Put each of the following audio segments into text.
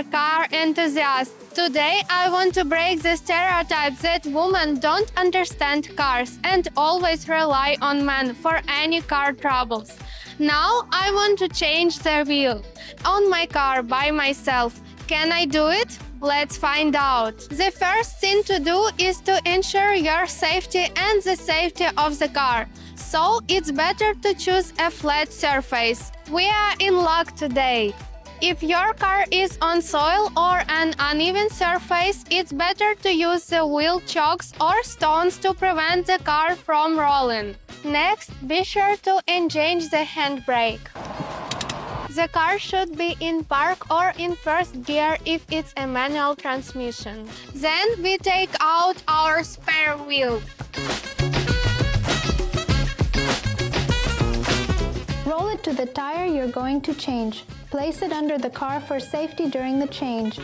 are car enthusiasts. Today, I want to break the stereotype that women don't understand cars and always rely on men for any car troubles. Now, I want to change the wheel on my car by myself. Can I do it? Let's find out. The first thing to do is to ensure your safety and the safety of the car. So it's better to choose a flat surface. We are in luck today. If your car is on soil or an uneven surface, it's better to use the wheel chocks or stones to prevent the car from rolling. Next, be sure to engage the handbrake. The car should be in park or in first gear if it's a manual transmission. Then we take out our spare wheel. Roll it to the tire you're going to change. Place it under the car for safety during the change.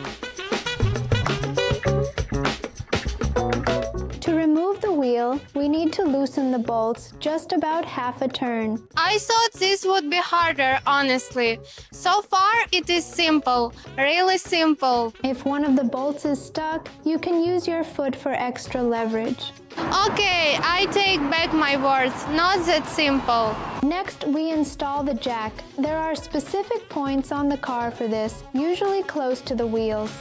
To remove the wheel, we need to loosen the bolts just about half a turn. I thought this would be harder, honestly. So far, it is simple, really simple. If one of the bolts is stuck, you can use your foot for extra leverage. Okay, I take back my words, not that simple. Next, we install the jack. There are specific points on the car for this, usually close to the wheels.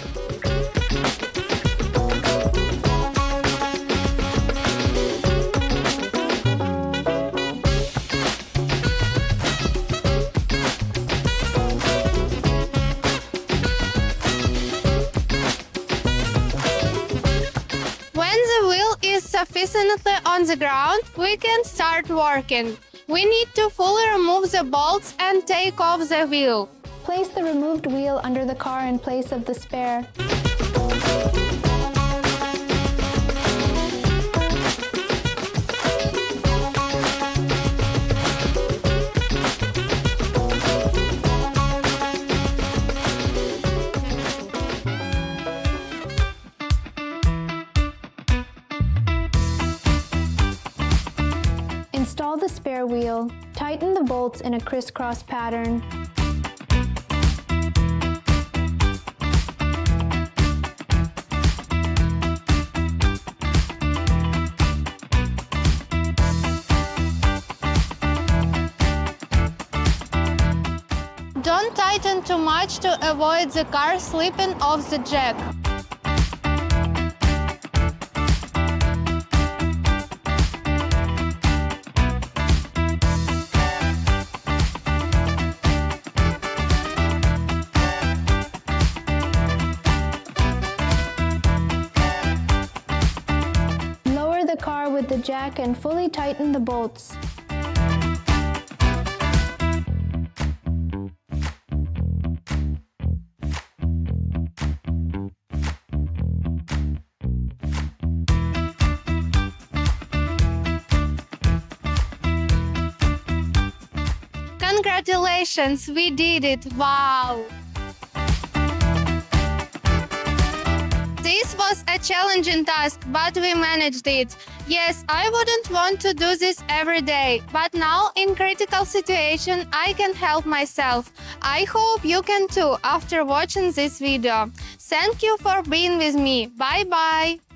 Sufficiently on the ground, we can start working. We need to fully remove the bolts and take off the wheel. Place the removed wheel under the car in place of the spare. Install the spare wheel. Tighten the bolts in a crisscross pattern. Don't tighten too much to avoid the car slipping off the jack. With the jack and fully tighten the bolts. Congratulations, we did it! Wow! This was a challenging task, but we managed it. Yes, I wouldn't want to do this every day, but now in critical situation, I can help myself. I hope you can too after watching this video. Thank you for being with me. Bye-bye!